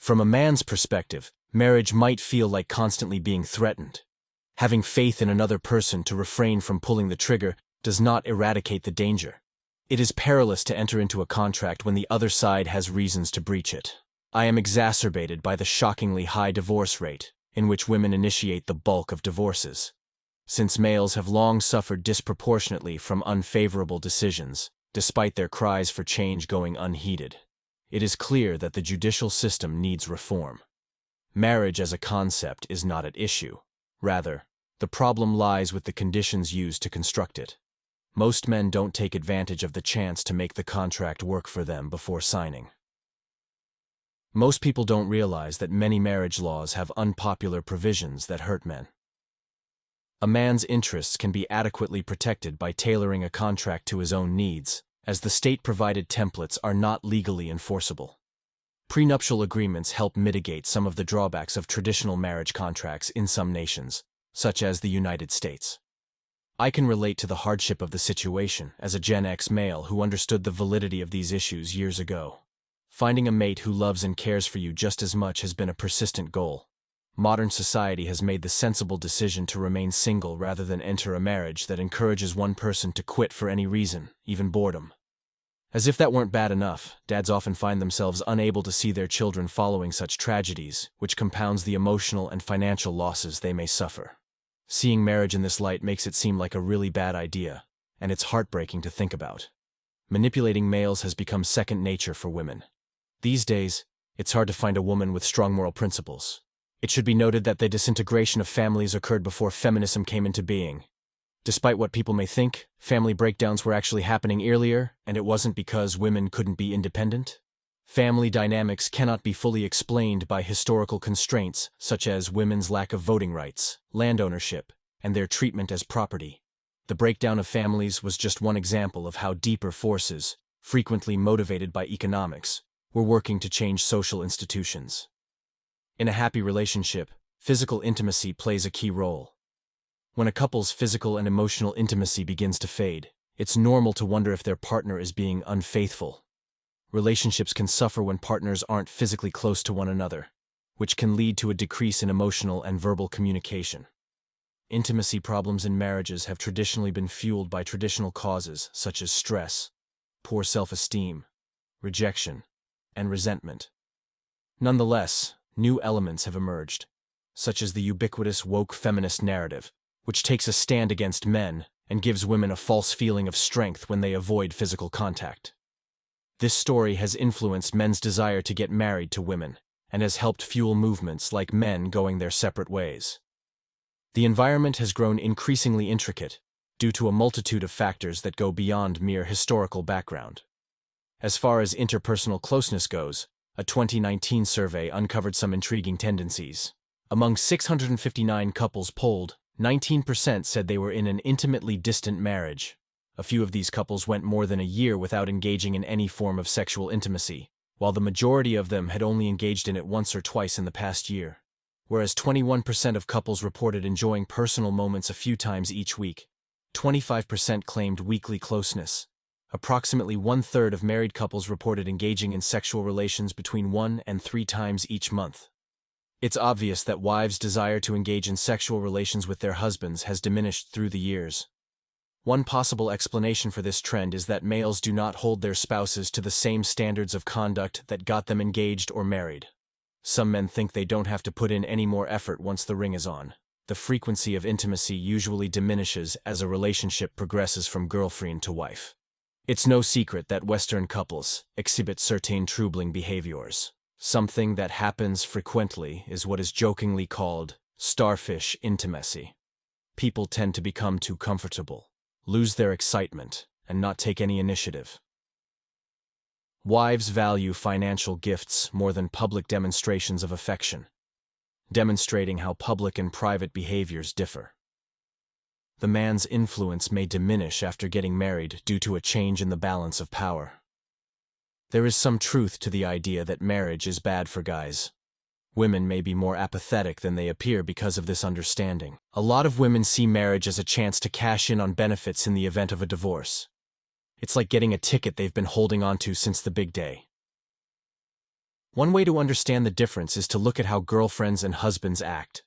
From a man's perspective, marriage might feel like constantly being threatened. Having faith in another person to refrain from pulling the trigger does not eradicate the danger. It is perilous to enter into a contract when the other side has reasons to breach it. I am exacerbated by the shockingly high divorce rate, in which women initiate the bulk of divorces. Since males have long suffered disproportionately from unfavorable decisions, despite their cries for change going unheeded, it is clear that the judicial system needs reform. Marriage as a concept is not at issue. Rather, the problem lies with the conditions used to construct it. Most men don't take advantage of the chance to make the contract work for them before signing. Most people don't realize that many marriage laws have unpopular provisions that hurt men. A man's interests can be adequately protected by tailoring a contract to his own needs, as the state-provided templates are not legally enforceable. Prenuptial agreements help mitigate some of the drawbacks of traditional marriage contracts in some nations, such as the United States. I can relate to the hardship of the situation as a Gen X male who understood the validity of these issues years ago. Finding a mate who loves and cares for you just as much has been a persistent goal. Modern society has made the sensible decision to remain single rather than enter a marriage that encourages one person to quit for any reason, even boredom. As if that weren't bad enough, dads often find themselves unable to see their children following such tragedies, which compounds the emotional and financial losses they may suffer. Seeing marriage in this light makes it seem like a really bad idea, and it's heartbreaking to think about. Manipulating males has become second nature for women. These days, it's hard to find a woman with strong moral principles. It should be noted that the disintegration of families occurred before feminism came into being. Despite what people may think, family breakdowns were actually happening earlier, and it wasn't because women couldn't be independent. Family dynamics cannot be fully explained by historical constraints such as women's lack of voting rights, land ownership, and their treatment as property. The breakdown of families was just one example of how deeper forces, frequently motivated by economics, were working to change social institutions. In a happy relationship, physical intimacy plays a key role. When a couple's physical and emotional intimacy begins to fade, it's normal to wonder if their partner is being unfaithful. Relationships can suffer when partners aren't physically close to one another, which can lead to a decrease in emotional and verbal communication. Intimacy problems in marriages have traditionally been fueled by traditional causes such as stress, poor self-esteem, rejection, and resentment. Nonetheless, new elements have emerged, such as the ubiquitous woke feminist narrative, which takes a stand against men and gives women a false feeling of strength when they avoid physical contact. This story has influenced men's desire to get married to women and has helped fuel movements like men going their separate ways. The environment has grown increasingly intricate due to a multitude of factors that go beyond mere historical background. As far as interpersonal closeness goes, a 2019 survey uncovered some intriguing tendencies. Among 659 couples polled, 19% said they were in an intimately distant marriage. A few of these couples went more than a year without engaging in any form of sexual intimacy, while the majority of them had only engaged in it once or twice in the past year. Whereas 21% of couples reported enjoying personal moments a few times each week, 25% claimed weekly closeness. Approximately one-third of married couples reported engaging in sexual relations between 1 and 3 times each month. It's obvious that wives' desire to engage in sexual relations with their husbands has diminished through the years. One possible explanation for this trend is that males do not hold their spouses to the same standards of conduct that got them engaged or married. Some men think they don't have to put in any more effort once the ring is on. The frequency of intimacy usually diminishes as a relationship progresses from girlfriend to wife. It's no secret that Western couples exhibit certain troubling behaviors. Something that happens frequently is what is jokingly called starfish intimacy. People tend to become too comfortable, lose their excitement, and not take any initiative. Wives value financial gifts more than public demonstrations of affection, demonstrating how public and private behaviors differ. The man's influence may diminish after getting married due to a change in the balance of power. There is some truth to the idea that marriage is bad for guys. Women may be more apathetic than they appear because of this understanding. A lot of women see marriage as a chance to cash in on benefits in the event of a divorce. It's like getting a ticket they've been holding on to since the big day. One way to understand the difference is to look at how girlfriends and husbands act.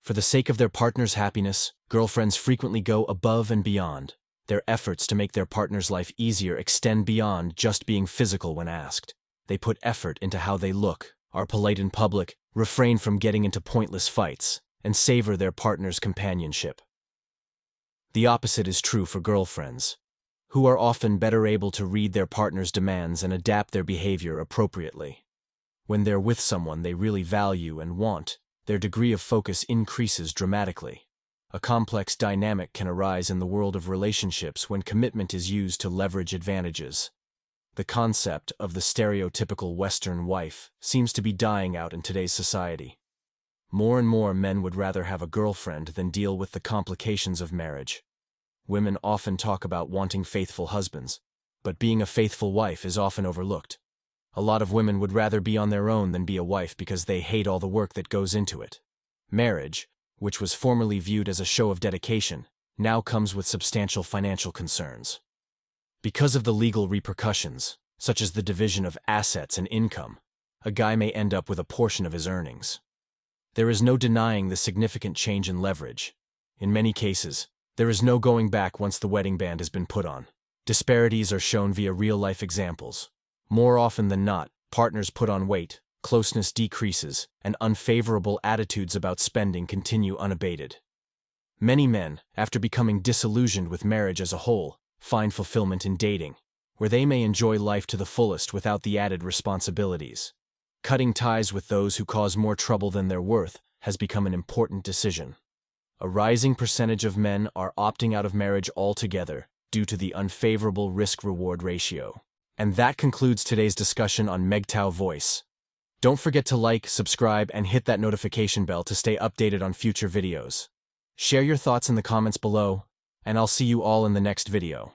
For the sake of their partner's happiness, girlfriends frequently go above and beyond. Their efforts to make their partner's life easier extend beyond just being physical when asked. They put effort into how they look, are polite in public, refrain from getting into pointless fights, and savor their partner's companionship. The opposite is true for girlfriends, who are often better able to read their partner's demands and adapt their behavior appropriately. When they're with someone they really value and want, their degree of focus increases dramatically. A complex dynamic can arise in the world of relationships when commitment is used to leverage advantages. The concept of the stereotypical Western wife seems to be dying out in today's society. More and more men would rather have a girlfriend than deal with the complications of marriage. Women often talk about wanting faithful husbands, but being a faithful wife is often overlooked. A lot of women would rather be on their own than be a wife because they hate all the work that goes into it. Marriage, which was formerly viewed as a show of dedication, now comes with substantial financial concerns. Because of the legal repercussions, such as the division of assets and income, a guy may end up with a portion of his earnings. There is no denying the significant change in leverage. In many cases, there is no going back once the wedding band has been put on. Disparities are shown via real-life examples. More often than not, partners put on weight, closeness decreases, and unfavorable attitudes about spending continue unabated. Many men, after becoming disillusioned with marriage as a whole, find fulfillment in dating, where they may enjoy life to the fullest without the added responsibilities. Cutting ties with those who cause more trouble than they're worth has become an important decision. A rising percentage of men are opting out of marriage altogether due to the unfavorable risk-reward ratio. And that concludes today's discussion on MGTOW voice. Don't forget to like, subscribe, and hit that notification bell to stay updated on future videos. Share your thoughts in the comments below, and I'll see you all in the next video.